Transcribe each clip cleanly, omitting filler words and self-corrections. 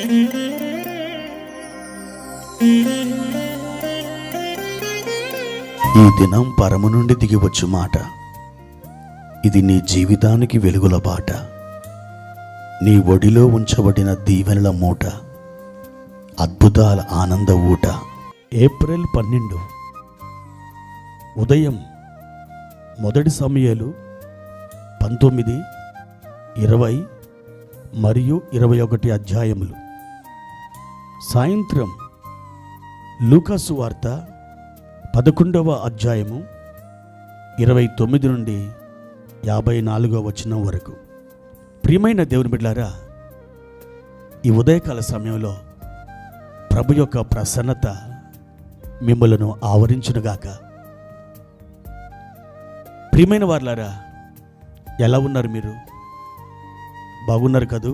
ఈ దినం పరము నుండి దిగివచ్చు మాట. ఇది నీ జీవితానికి వెలుగుల బాట. నీ ఒడిలో ఉంచబడిన దీవెనల మూట, అద్భుతాల ఆనంద ఊట. ఏప్రిల్ 12 ఉదయం మొదటి సమూయేలు 19, 20 మరియు 21 అధ్యాయములు. సాయంత్రం లూకా సువార్త 11వ అధ్యాయము 29 నుండి 54వ వచనం వరకు. ప్రియమైన దేవుని బిడ్డలారా, ఈ ఉదయకాల సమయంలో ప్రభు యొక్క ప్రసన్నత మిమ్మలను ఆవరించునుగాక. ప్రియమైన వారులారా, ఎలా ఉన్నారు మీరు? బాగున్నారు కదూ?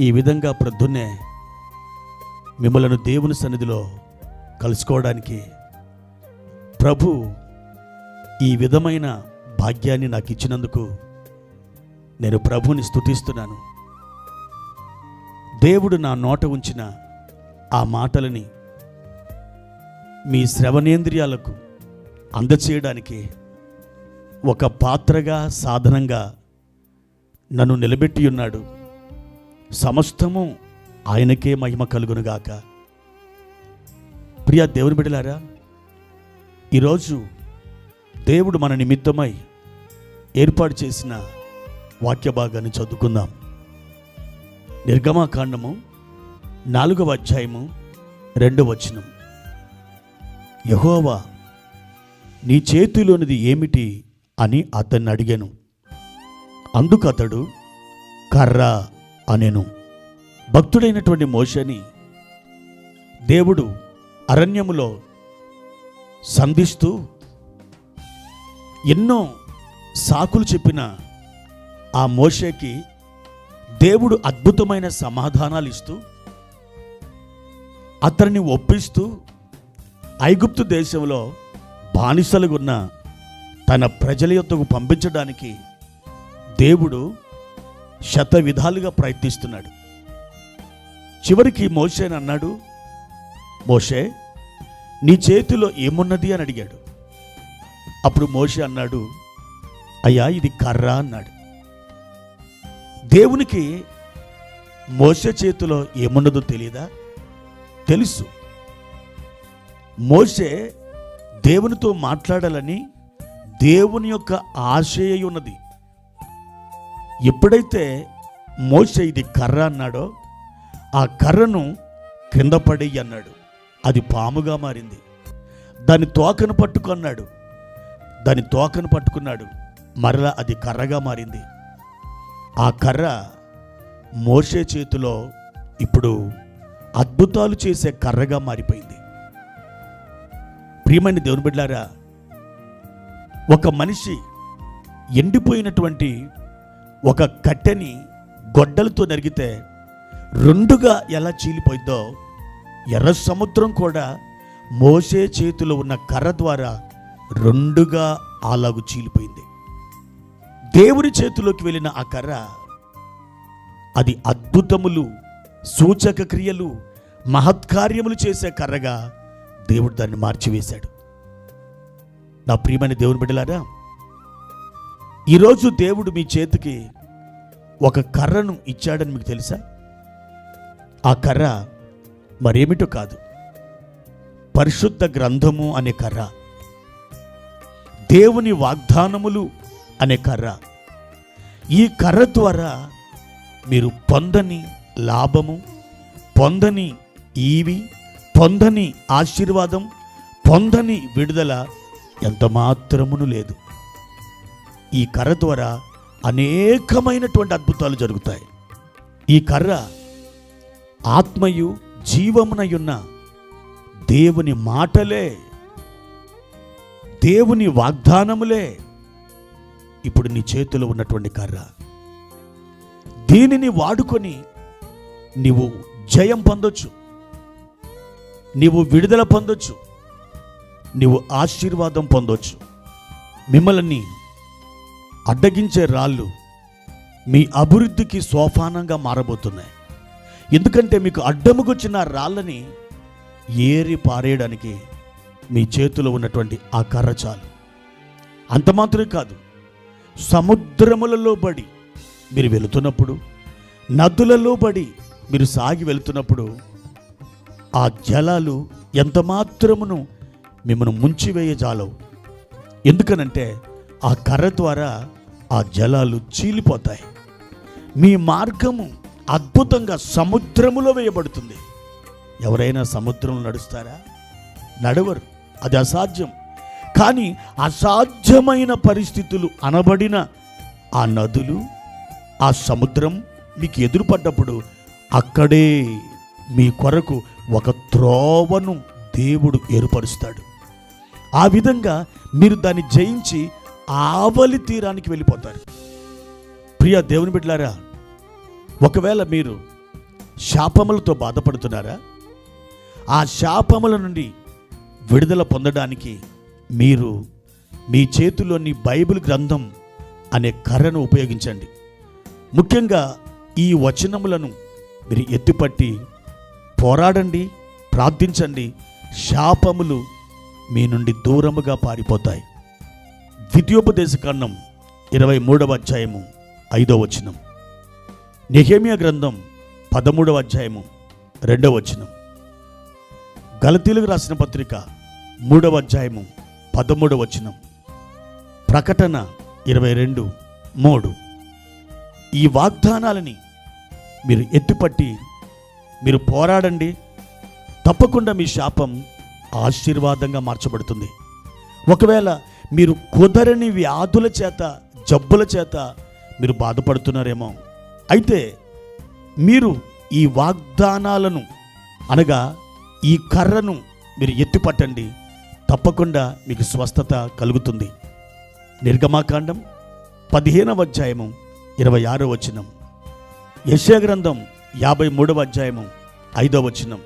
ఈ విధంగా ప్రొద్దున్నే మిమ్మలను దేవుని సన్నిధిలో కలుసుకోవడానికి ప్రభు ఈ విధమైన భాగ్యాన్ని నాకు ఇచ్చినందుకు నేను ప్రభుని స్తుతిస్తున్నాను. దేవుడు నా నోట ఉంచిన ఆ మాటలని మీ శ్రవణేంద్రియాలకు అందచేయడానికి ఒక పాత్రగా, సాధనంగా నన్ను నిలబెట్టి ఉన్నాడు. సమస్తము ఆయనకే మహిమ కలుగునుగాక. ప్రియ దేవుని బిడ్డలారా, ఈరోజు దేవుడు మన నిమిత్తమై ఏర్పాటు చేసిన వాక్య భాగాన్ని చదువుకుందాం. నిర్గమకాండము 4వ అధ్యాయము 2వ వచనం. యెహోవా, నీ చేతిలోనిది ఏమిటి అని అతన్ని అడిగాను. అందుకు అతడు కర్ర అనెను. భక్తుడైనటువంటి మోషేని దేవుడు అరణ్యములో సంధిస్తూ ఎన్నో సాకులు చెప్పిన ఆ మోషేకి దేవుడు అద్భుతమైన సమాధానాలు ఇస్తూ అతన్ని ఒప్పిస్తూ ఐగుప్తు దేశంలో బానిసలుగా ఉన్న తన ప్రజల యొద్దకు పంపించడానికి దేవుడు శతవిధాలుగా ప్రయత్నిస్తున్నాడు. చివరికి మోషేని అన్నాడు, మోషే, నీ చేతిలో ఏమున్నది అని అడిగాడు. అప్పుడు మోషే అన్నాడు, అయ్యా, ఇది కర్ర అన్నాడు. దేవునికి మోషే చేతిలో ఏమున్నదో తెలియదా? తెలుసు. మోషే దేవునితో మాట్లాడాలని దేవుని యొక్క ఆశయ ఉన్నది. ఎప్పుడైతే మోషే ఇది కర్ర అన్నాడో, ఆ కర్రను క్రింద పడేయి అన్నాడు. అది పాముగా మారింది. దాని తోకను పట్టుకున్నాడు. దాని తోకను పట్టుకున్నాడు. మరలా అది కర్రగా మారింది. ఆ కర్ర మోషే చేతిలో ఇప్పుడు అద్భుతాలు చేసే కర్రగా మారిపోయింది. ప్రియమైన దేవుని బిడ్డలారా, ఒక మనిషి ఎండిపోయినటువంటి ఒక కట్టెని గొడ్డలతో నరిగితే రెండుగా ఎలా చీలిపోయిందో, ఎర్ర సముద్రం కూడా మోషే చేతిలో ఉన్న కర్ర ద్వారా రెండుగా అలాగు చీలిపోయింది. దేవుని చేతిలోకి వెళ్ళిన ఆ కర్ర, అది అద్భుతములు, సూచక క్రియలు, మహత్కార్యములు చేసే కర్రగా దేవుడు దాన్ని మార్చివేశాడు. నా ప్రియమైన దేవుని బిడ్డలారా, ఈరోజు దేవుడు మీ చేతికి ఒక కర్రను ఇచ్చాడని మీకు తెలుసా? ఆ కర్ర మరేమిటో కాదు, పరిశుద్ధ గ్రంథము అనే కర్ర, దేవుని వాగ్దానములు అనే కర్ర. ఈ కర్ర ద్వారా మీరు పొందని లాభము, పొందని ఈవి, పొందని ఆశీర్వాదం, పొందని విడుదల ఎంత మాత్రమును లేదు. ఈ కర్ర ద్వారా అనేకమైనటువంటి అద్భుతాలు జరుగుతాయి. ఈ కర్ర ఆత్మయు జీవమునయున్న దేవుని మాటలే, దేవుని వాగ్దానములే ఇప్పుడు నీ చేతిలో ఉన్నటువంటి కర్ర. దీనిని వాడుకొని నీవు జయం పొందొచ్చు, నీవు విడుదల పొందొచ్చు, నీవు ఆశీర్వాదం పొందొచ్చు. మిమ్మల్ని అడ్డగించే రాళ్ళు మీ అభివృద్ధికి సోపానంగా మారబోతున్నాయి. ఎందుకంటే మీకు అడ్డముకొచ్చిన రాళ్ళని ఏరి పారేయడానికి మీ చేతిలో ఉన్నటువంటి ఆ కర్ర చాలు. అంత మాత్రమే కాదు, సముద్రములలో బడి మీరు వెళుతున్నప్పుడు, నదులలో బడి మీరు సాగి వెళుతున్నప్పుడు ఆ జలాలు ఎంత మాత్రమును మిమ్మల్ని ముంచివేయజాలవు. ఎందుకనంటే ఆ కర్ర ద్వారా ఆ జలాలు చీలిపోతాయి. మీ మార్గము అద్భుతంగా సముద్రములో వేయబడుతుంది. ఎవరైనా సముద్రంలో నడుస్తారా? నడవరు, అది అసాధ్యం. కానీ అసాధ్యమైన పరిస్థితులు అనబడిన ఆ నదులు, ఆ సముద్రం మీకు ఎదురుపడ్డప్పుడు అక్కడే మీ కొరకు ఒక త్రోవను దేవుడు ఏర్పరుస్తాడు. ఆ విధంగా మీరు దాన్ని జయించి ఆవలి తీరానికి వెళ్ళిపోతారు. ప్రియ దేవుని బిడ్డలారా, ఒకవేళ మీరు శాపములతో బాధపడుతున్నారా? ఆ శాపముల నుండి విడుదల పొందడానికి మీరు మీ చేతిలోని బైబిల్ గ్రంథం అనే కర్రను ఉపయోగించండి. ముఖ్యంగా ఈ వచనములను మీరు ఎత్తిపట్టి పోరాడండి, ప్రార్థించండి. శాపములు మీ నుండి దూరముగా పారిపోతాయి. ద్వితీయోపదేశకాండం 23వ అధ్యాయము 5వ వచనం, నెహెమ్యా గ్రంథం 13వ అధ్యాయము 2వ వచనం, గలతీయులకు రాసిన పత్రిక 3వ అధ్యాయము 13వ వచనం, ప్రకటన 22:3. ఈ వాగ్దానాలని మీరు ఎత్తిపట్టి మీరు పోరాడండి. తప్పకుండా మీ శాపం ఆశీర్వాదంగా మార్చబడుతుంది. ఒకవేళ మీరు కుదరని వ్యాధుల చేత, జబ్బుల చేత మీరు బాధపడుతున్నారేమో, అయితే మీరు ఈ వాగ్దానాలను అనగా ఈ కర్రను మీరు ఎత్తిపట్టండి. తప్పకుండా మీకు స్వస్థత కలుగుతుంది. నిర్గమాకాండం 15వ అధ్యాయము 26వ వచనం, యెషయా గ్రంథం 53వ అధ్యాయము 5వ వచనం,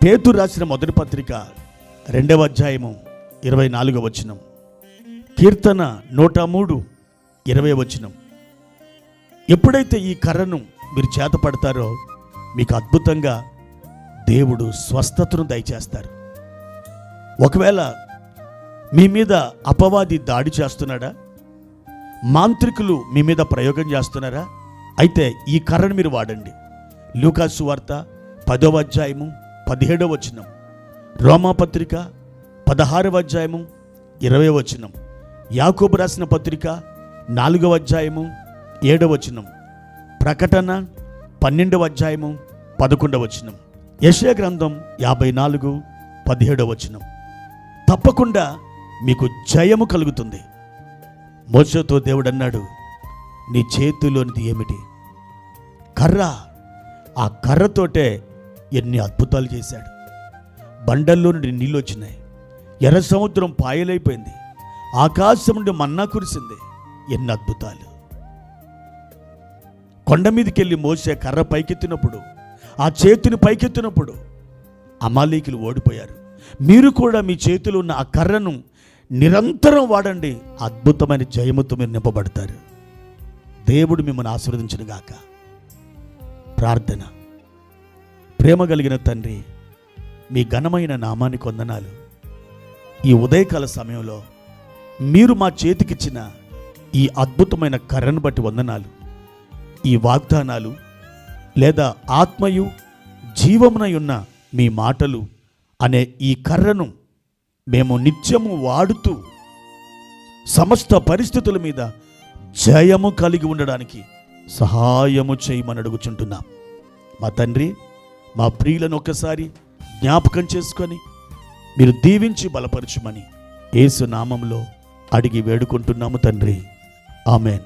పేతురు రాసిన మొదటి పత్రిక 2వ అధ్యాయము 24వ వచనం, కీర్తన 103:20వ వచనం. ఎప్పుడైతే ఈ కర్రను మీరు చేతపడతారో మీకు అద్భుతంగా దేవుడు స్వస్థతను దయచేస్తారు. ఒకవేళ మీ మీద అపవాది దాడి చేస్తున్నాడా? మాంత్రికులు మీ మీద ప్రయోగం చేస్తున్నారా? అయితే ఈ కర్రను మీరు వాడండి. లూకా సువార్త 10వ అధ్యాయము 17వ వచనం, రోమాపత్రిక 16వ అధ్యాయము 20వ వచనం, యాకోబు రాసిన పత్రిక 4వ అధ్యాయము 7వ వచనం, ప్రకటన 12వ అధ్యాయము 11వ వచనం, యెషయా గ్రంథం 54:17వ వచనం. తప్పకుండా మీకు జయము కలుగుతుంది. మోషేతో దేవుడు అన్నాడు, నీ చేతిలోనిది ఏమిటి? కర్ర. ఆ కర్రతోటే ఎన్ని అద్భుతాలు చేశాడు. బండల్లో నుండి నీళ్ళు వచ్చినాయి, ఎర్ర సముద్రం పాయలైపోయింది, ఆకాశం నుండి మన్నా కురిసింది. ఎన్ని అద్భుతాలు! కొండ మీదకి వెళ్ళి మోసే కర్ర పైకెత్తినప్పుడు, ఆ చేతిని పైకెత్తినప్పుడు అమాలేకీయులు ఓడిపోయారు. మీరు కూడా మీ చేతిలో ఉన్న ఆ కర్రను నిరంతరం వాడండి. అద్భుతమైన జయముతో మీరు నింపబడతారు. దేవుడు మిమ్మల్ని ఆశీర్వదించును గాక. ప్రార్థన. ప్రేమ కలిగిన తండ్రి, మీ ఘనమైన నామానికి వందనాలు. ఈ ఉదయకాల సమయంలో మీరు మా చేతికిచ్చిన ఈ అద్భుతమైన కర్రను బట్టి వందనాలు. ఈ వాగ్దానాలు లేదా ఆత్మయు జీవమునై ఉన్న మీ మాటలు అనే ఈ కర్రను మేము నిత్యము వాడుతూ సమస్త పరిస్థితుల మీద జయము కలిగి ఉండడానికి సహాయము చేయమని అడుగుచుంటున్నాం. మా తండ్రి, మా ప్రియులను ఒక్కసారి జ్ఞాపకం చేసుకొని మీరు దీవించి బలపరచుమని యేసు నామములో అడిగి వేడుకుంటున్నాము తండ్రి. ఆమెన్.